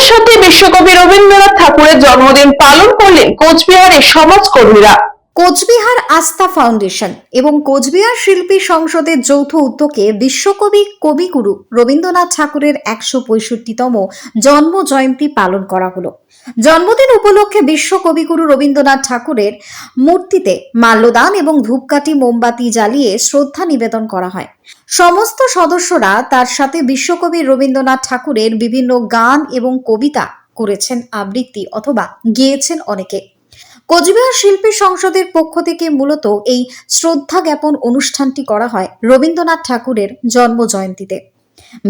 উল্লাসের সাথে বিশ্বকবি রবীন্দ্রনাথ ঠাকুরের জন্মদিন পালন করলেন কোচবিহারের সমাজকর্মীরা। কোচবিহার আস্থা ফাউন্ডেশন এবং কোচবিহার শিল্পী সংসদের যৌথ উদ্যোগে বিশ্বকবি কবিগুরু রবীন্দ্রনাথ ঠাকুরের ১৬৫তম জন্ম জয়ন্তী পালন করা হলো। জন্মদিন উপলক্ষে বিশ্বকবিগুরু রবীন্দ্রনাথ ঠাকুরের মূর্তিতে মাল্যদান এবং ধূপকাঠি মোমবাতি জ্বালিয়ে শ্রদ্ধা নিবেদন করা হয়। সমস্ত সদস্যরা তার সাথে বিশ্বকবি রবীন্দ্রনাথ ঠাকুরের বিভিন্ন গান এবং কবিতা করেছেন আবৃত্তি অথবা গেয়েছেন অনেকে। কোচবিহার শিল্পী সংসদের পক্ষ থেকে মূলত এই শ্রদ্ধা জ্ঞাপন অনুষ্ঠানটি করা হয় রবীন্দ্রনাথ ঠাকুরের জন্ম জয়ন্তীতে।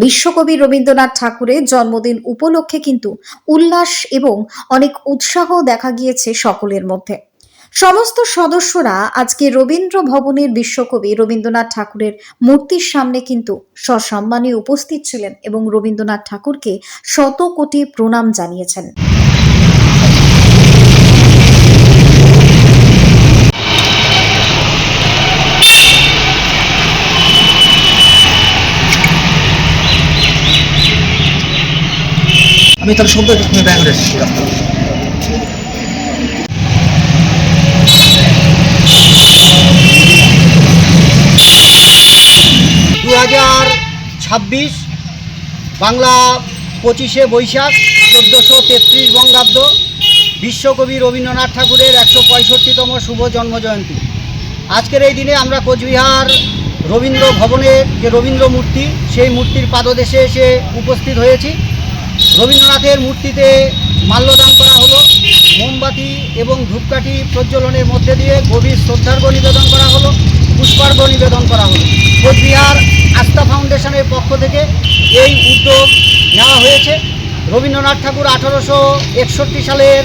বিশ্বকবি রবীন্দ্রনাথ ঠাকুরের জন্মদিন উপলক্ষে কিন্তু উল্লাস এবং অনেক উৎসাহ দেখা গিয়েছে সকলের মধ্যে। সমস্ত সদস্যরা আজকে রবীন্দ্র ভবনের বিশ্বকবি রবীন্দ্রনাথ ঠাকুরের মূর্তির সামনে কিন্তু সসম্মানে উপস্থিত ছিলেন এবং রবীন্দ্রনাথ ঠাকুরকে শত কোটি প্রণাম জানিয়েছেন। আমি তার শব্দ ব্যয় করে এসেছি। 2026 বাংলা 25শে বৈশাখ 1433 বঙ্গাব্দ বিশ্বকবি রবীন্দ্রনাথ ঠাকুরের 165তম শুভ জন্মজয়ন্তী। আজকের এই দিনে আমরা কোচবিহার রবীন্দ্র ভবনের যে রবীন্দ্র মূর্তি, সেই মূর্তির পাদদেশে এসে উপস্থিত হয়েছি। রবীন্দ্রনাথের মূর্তিতে মাল্যদান করা হলো, মোমবাতি এবং ধূপকাঠি প্রজ্বলনের মধ্যে দিয়ে গভীর শ্রদ্ধার্ঘ্য নিবেদন করা হলো, পুষ্পার্ঘ্য নিবেদন করা হলো। কোচবিহার আস্থা ফাউন্ডেশনের পক্ষ থেকে এই উদ্যোগ নেওয়া হয়েছে। রবীন্দ্রনাথ ঠাকুর 1861 সালের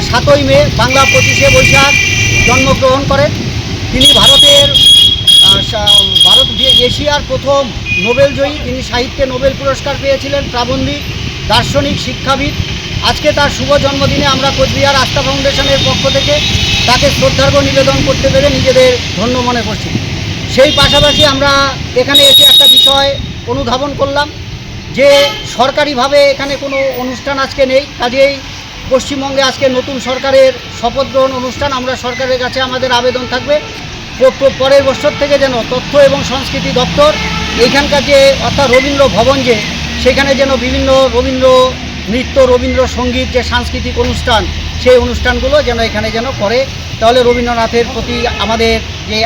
7ই মে বাংলা 25শে বৈশাখ জন্মগ্রহণ করেন। তিনি এশিয়ার প্রথম নোবেলজয়ী, তিনি সাহিত্যে নোবেল পুরস্কার পেয়েছিলেন, প্রাবন্ধিক, দার্শনিক, শিক্ষাবিদ। আজকে তার শুভ জন্মদিনে আমরা কোচবিহার আস্থা ফাউন্ডেশনের পক্ষ থেকে তাকে শ্রদ্ধার্ঘ্য নিবেদন করতে পেরে নিজেদের ধন্য মনে করছি। সেই পাশাপাশি আমরা এখানে এসে একটা বিষয় অনুধাবন করলাম যে সরকারিভাবে এখানে কোনো অনুষ্ঠান আজকে নেই। কাজেই পশ্চিমবঙ্গে আজকে নতুন সরকারের শপথ গ্রহণ অনুষ্ঠান। আমরা সরকারের কাছে আমাদের আবেদন থাকবে পরের বছর থেকে যেন তথ্য এবং সংস্কৃতি দপ্তর এইখানকার যে অর্থাৎ রবীন্দ্র ভবন যে সেখানে যেন বিভিন্ন রবীন্দ্র নৃত্য, রবীন্দ্র সঙ্গীত যে সাংস্কৃতিক অনুষ্ঠান, সেই অনুষ্ঠানগুলো যেন এখানে যেন করে। তাহলে রবীন্দ্রনাথের প্রতি আমাদের যে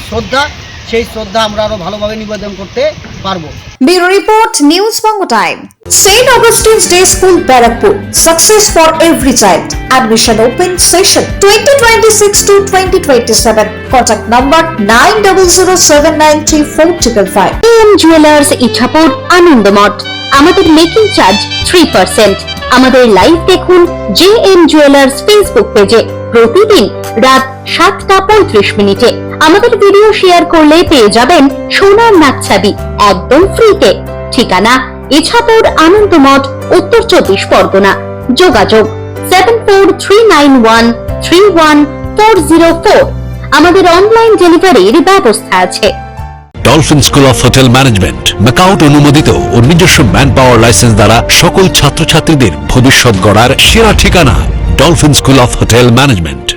শ্রদ্ধা, সেই শ্রদ্ধা আমরা আরো ভালোভাবে নিবেদন করতে পারবো। Bureau Report, News Bongo Time. St. Augustine's Day School, Barakpur. Success for every child. Admission open session 2026 to 2027. Contact number 9007934555. AM Jewelers Ichapur Anandamath. আমাদের মেকিং চার্জ 3%। আমাদের লাইভ দেখুন JM Jewelers ফেসবুক পেজে প্রতিদিন রাত 7:35 আমাদের ভিডিও শেয়ার করলে পেয়ে যাবেন সোনার নাকছাবি একদম ফ্রিতে। ঠিকানা ইছাপুর আনন্দমঠ, উত্তর 24 পরগনা। যোগাযোগ 7439131404। আমাদের অনলাইন ডেলিভারির ব্যবস্থা আছে। Dolphin school of hotel management MAKAUT অনুমোদিত ও নিজস্ব ম্যান পাওয়ার লাইসেন্স দ্বারা সকল ছাত্রছাত্রীদের ভবিষ্যৎ গড়ার সেরা ঠিকানা dolphin school of hotel management.